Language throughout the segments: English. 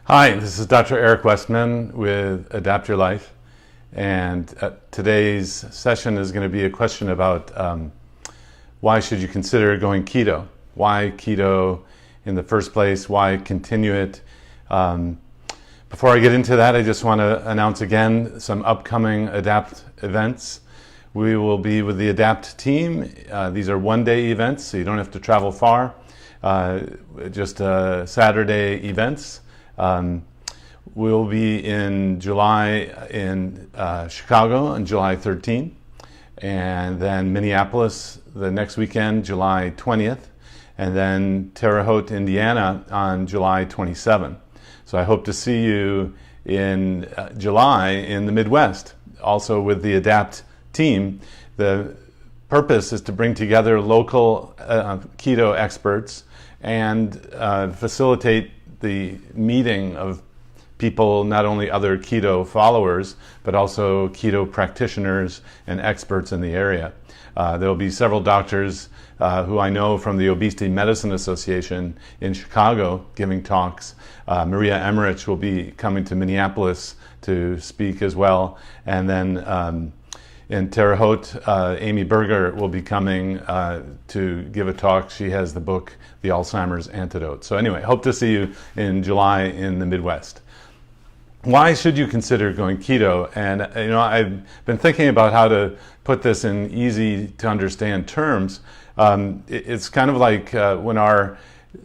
Hi, this is Dr. Eric Westman with Adapt Your Life, and today's session is going to be a question about why should you consider going keto? Why keto in the first place? Why continue it? Before I get into that, I just want to announce again some upcoming Adapt events. We will be with the Adapt team. These are one-day events, so you don't have to travel far. Just Saturday events. We'll be in July in Chicago on July 13th, and then Minneapolis the next weekend, July 20th, and then Terre Haute, Indiana on July 27th. So I hope to see you in July in the Midwest, also with the Adapt team. The purpose is to bring together local keto experts and facilitate the meeting of people, not only other keto followers, but also keto practitioners and experts in the area. There will be several doctors who I know from the Obesity Medicine Association in Chicago giving talks. Maria Emmerich will be coming to Minneapolis to speak as well. And then in Terre Haute, Amy Berger will be coming to give a talk. She has the book, The Alzheimer's Antidote. So anyway, hope to see you in July in the Midwest. Why should you consider going keto? And I've been thinking about how to put this in easy to understand terms. It's kind of like when our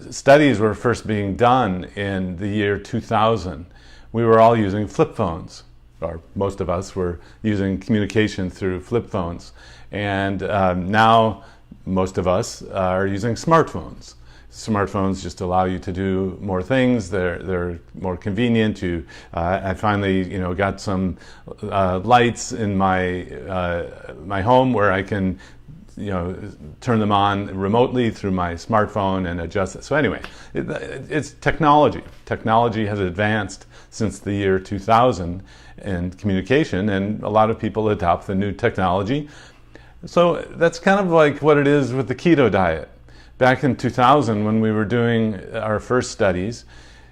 studies were first being done in the year 2000, we were all using flip phones. Or most of us were using communication through flip phones. And now most of us are using smartphones. Smartphones just allow you to do more things. They're more convenient. I finally got some lights in my home where I can turn them on remotely through my smartphone and adjust it. So anyway, it's technology. Technology has advanced since the year 2000 in communication, and a lot of people adopt the new technology. So that's kind of like what it is with the keto diet. Back in 2000, when we were doing our first studies,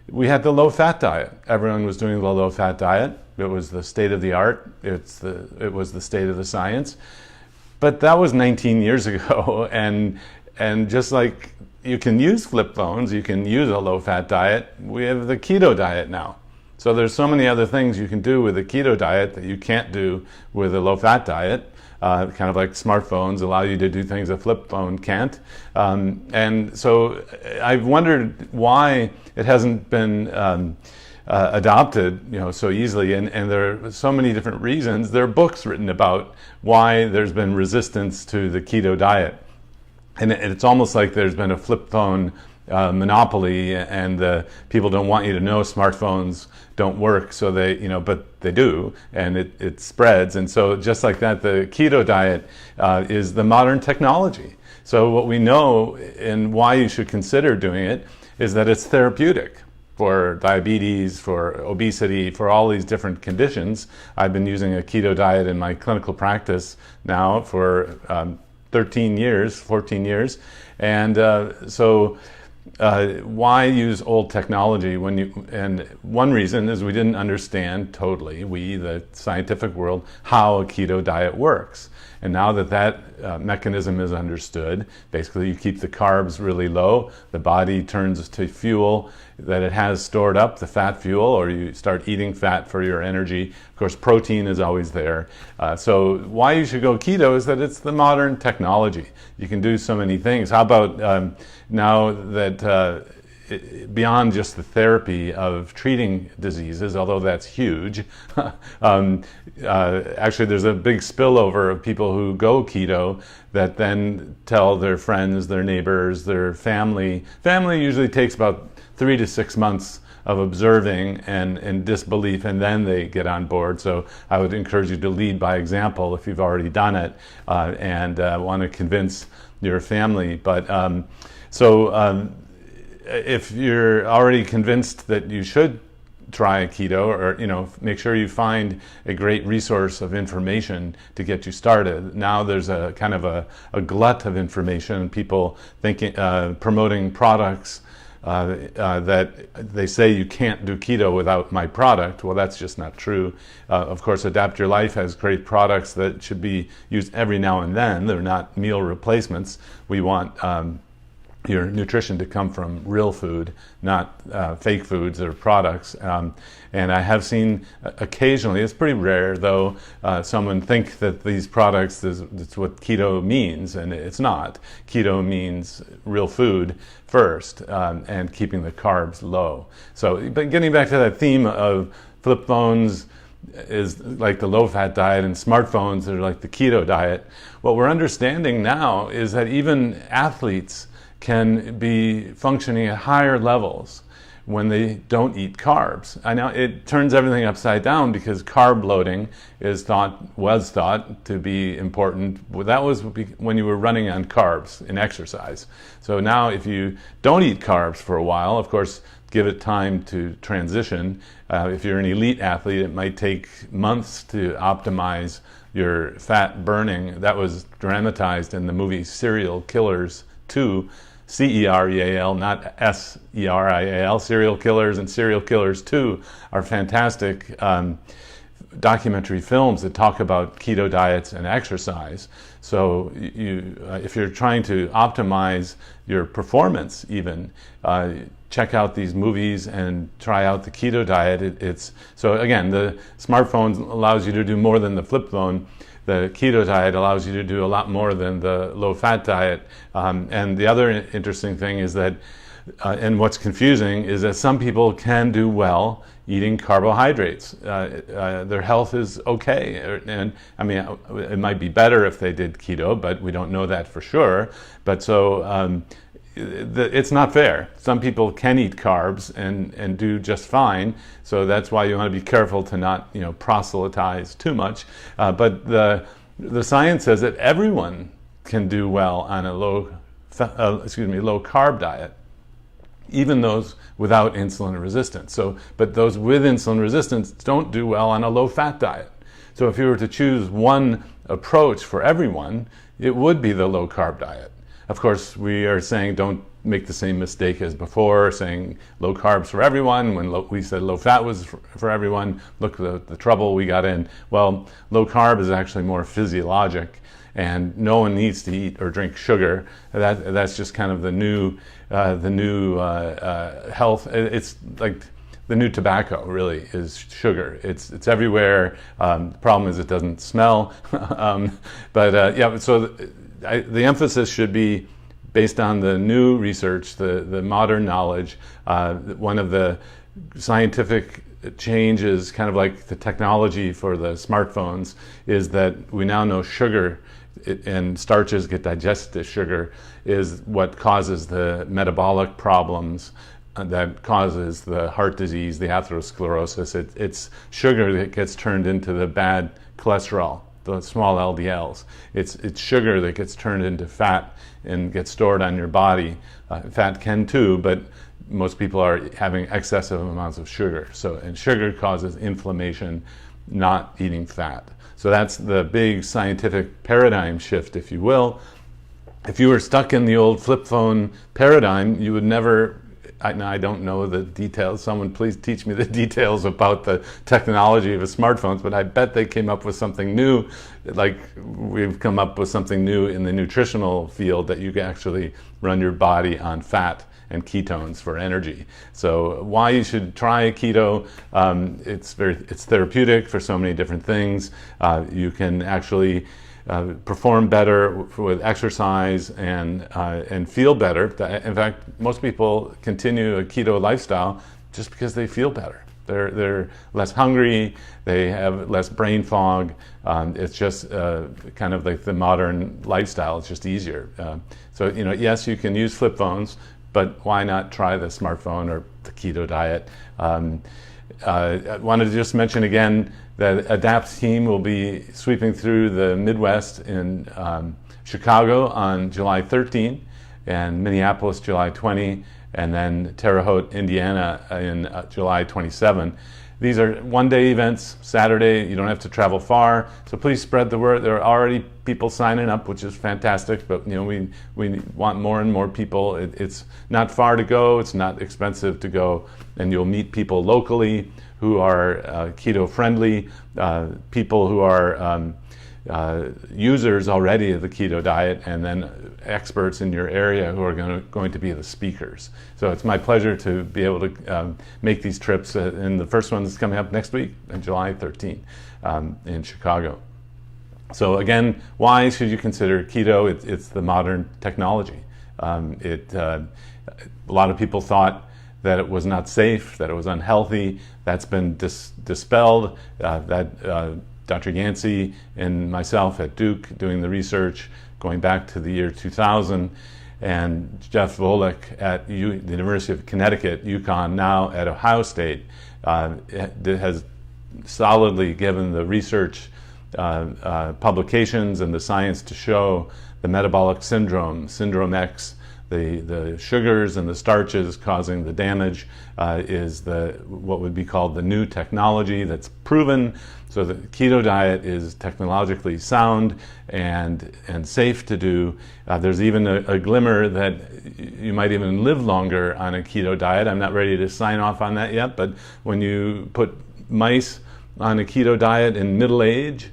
we had the low-fat diet. Everyone was doing the low-fat diet. It was the state of the art. It was the state of the science. But that was 19 years ago, and just like you can use flip phones, you can use a low-fat diet, we have the keto diet now. So there's so many other things you can do with a keto diet that you can't do with a low-fat diet. Kind of like smartphones allow you to do things a flip phone can't. And so I've wondered why it hasn't been adopted so easily, and there are so many different reasons. There are books written about why there's been resistance to the keto diet. And it's almost like there's been a flip phone monopoly, and people don't want you to know smartphones don't work, so but they do, and it spreads. And so just like that, the keto diet is the modern technology. So what we know and why you should consider doing it is that it's therapeutic for diabetes, for obesity, for all these different conditions. I've been using a keto diet in my clinical practice now for 14 years. And so why use old technology and one reason is we didn't understand totally, the scientific world, how a keto diet works. And now that mechanism is understood, basically you keep the carbs really low, the body turns to fuel that it has stored up, the fat fuel, or you start eating fat for your energy. Of course, protein is always there. So why you should go keto is that it's the modern technology. You can do so many things. How about now that beyond just the therapy of treating diseases, although that's huge, actually there's a big spillover of people who go keto that then tell their friends, their neighbors, their family. Family usually takes about 3 to 6 months of observing and disbelief, and then they get on board. So I would encourage you to lead by example if you've already done it and want to convince your family. But if you're already convinced that you should try keto, or make sure you find a great resource of information to get you started. Now there's a kind of a glut of information, people thinking, promoting products that they say you can't do keto without my product. Well, that's just not true. Of course, Adapt Your Life has great products that should be used every now and then. They're not meal replacements. We want your nutrition to come from real food, not fake foods or products. And I have seen occasionally, it's pretty rare though, someone think that these products, that's what keto means, and it's not. Keto means real food first, and keeping the carbs low. So, but getting back to that theme of flip phones is like the low-fat diet and smartphones are like the keto diet. What we're understanding now is that even athletes can be functioning at higher levels when they don't eat carbs. I know it turns everything upside down because carb loading was thought to be important. That was when you were running on carbs in exercise. So now if you don't eat carbs for a while, of course, give it time to transition. If you're an elite athlete, it might take months to optimize your fat burning. That was dramatized in the movie Serial Killers 2, C-E-R-E-A-L, not S-E-R-I-A-L. Serial Killers and Serial Killers 2 are fantastic documentary films that talk about keto diets and exercise. So if you're trying to optimize your performance even, check out these movies and try out the keto diet. So again, the smartphone allows you to do more than the flip phone. The keto diet allows you to do a lot more than the low-fat diet. And the other interesting thing is that, and what's confusing, is that some people can do well eating carbohydrates. Their health is okay. And I mean, it might be better if they did keto, but we don't know that for sure. But so it's not fair. Some people can eat carbs and do just fine. So that's why you want to be careful to not, proselytize too much. But the science says that everyone can do well on a low carb diet, even those without insulin resistance. But those with insulin resistance don't do well on a low fat diet. So if you were to choose one approach for everyone, it would be the low carb diet. Of course, we are saying don't make the same mistake as before, saying low carbs for everyone, when we said low fat was for everyone. Look, the trouble we got in. Well, low carb is actually more physiologic, and no one needs to eat or drink sugar. That's just kind of the new health. It's like the new tobacco, really, is sugar. It's everywhere. The problem is it doesn't smell. So the emphasis should be based on the new research, the modern knowledge. One of the scientific changes, kind of like the technology for the smartphones, is that we now know sugar and starches get digested as sugar is what causes the metabolic problems that causes the heart disease, the atherosclerosis. It's sugar that gets turned into the bad cholesterol, the small LDLs. It's sugar that gets turned into fat and gets stored on your body. Fat can too, but most people are having excessive amounts of sugar. And sugar causes inflammation, not eating fat. So that's the big scientific paradigm shift, if you will. If you were stuck in the old flip phone paradigm, you would never, I don't know the details. Someone please teach me the details about the technology of the smartphones, but I bet they came up with something new, like we've come up with something new in the nutritional field, that you can actually run your body on fat and ketones for energy. So why you should try keto, it's therapeutic for so many different things. You can actually perform better with exercise and feel better. In fact, most people continue a keto lifestyle just because they feel better. They're less hungry, they have less brain fog. It's just kind of like the modern lifestyle. It's just easier. Yes, you can use flip phones, but why not try the smartphone or the keto diet? I wanted to just mention again that ADAPT's team will be sweeping through the Midwest in Chicago on July 13 and Minneapolis July 20. and then Terre Haute, Indiana in July 27. These are one-day events, Saturday. You don't have to travel far, so please spread the word. There are already people signing up, which is fantastic, but we want more and more people. It's not far to go, it's not expensive to go, and you'll meet people locally who are keto-friendly, people who are users already of the keto diet, and then experts in your area who are going to be the speakers. So it's my pleasure to be able to make these trips, and the first one is coming up next week on July 13th in Chicago. So again, why should you consider keto? It's the modern technology. A lot of people thought that it was not safe, that it was unhealthy. That's been dispelled. Dr. Yancey and myself at Duke doing the research going back to the year 2000, and Jeff Volek at the University of Connecticut, UConn, now at Ohio State, has solidly given the research publications and the science to show the metabolic syndrome, Syndrome X, the sugars and the starches causing the damage is what would be called the new technology that's proven. So the keto diet is technologically sound and safe to do. There's even a glimmer that you might even live longer on a keto diet. I'm not ready to sign off on that yet, but when you put mice on a keto diet in middle age,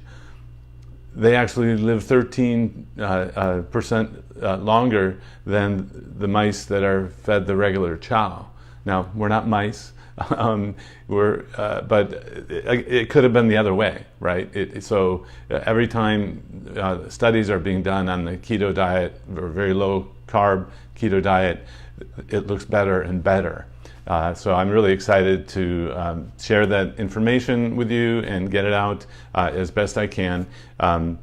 they actually live 13% longer than the mice that are fed the regular chow. Now, we're not mice, but it could have been the other way, right? So every time studies are being done on the keto diet, or very low carb keto diet, it looks better and better. So I'm really excited to share that information with you and get it out as best I can. Of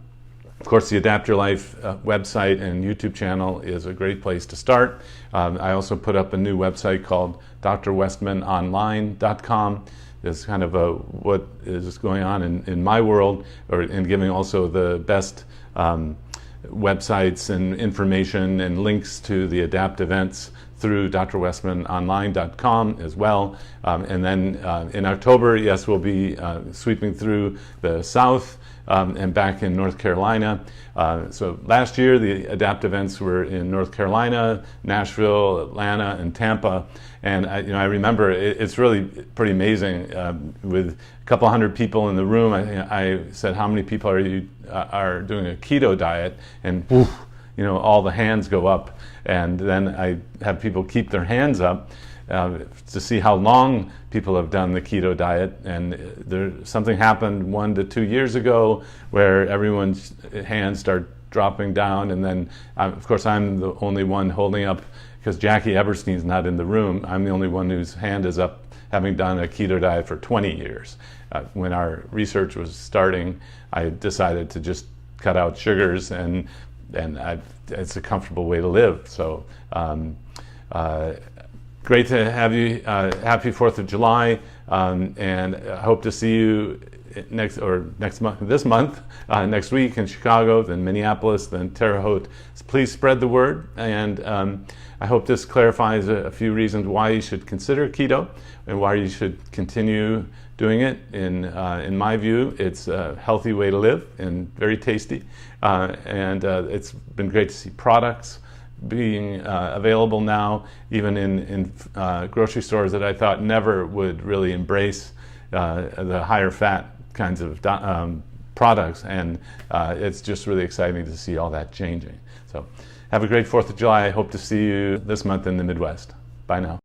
course, the Adapt Your Life website and YouTube channel is a great place to start. I also put up a new website called drwestmanonline.com. It's kind of what is going on in my world, and giving also the best websites and information and links to the Adapt events through drwestmanonline.com as well. And then in October, yes, we'll be sweeping through the South and back in North Carolina. So last year, the Adapt events were in North Carolina, Nashville, Atlanta, and Tampa. And I remember it's really pretty amazing. With a couple hundred people in the room, I said, "How many people are doing a keto diet?" And woof, all the hands go up. And then I have people keep their hands up to see how long people have done the keto diet. And something happened 1 to 2 years ago where everyone's hands start dropping down. And then, of course, I'm the only one holding up, because Jackie Eberstein's not in the room. I'm the only one whose hand is up, having done a keto diet for 20 years. When our research was starting, I decided to just cut out sugars, and it's a comfortable way to live. So great to have you. Happy 4th of July, and I hope to see you next week in Chicago, then Minneapolis, then Terre Haute. So please spread the word, and I hope this clarifies a few reasons why you should consider keto and why you should continue doing it. In my view, it's a healthy way to live and very tasty, and it's been great to see products being available now, even in grocery stores that I thought never would really embrace the higher fat kinds of products, and it's just really exciting to see all that changing. So have a great 4th of July. I hope to see you this month in the Midwest. Bye now.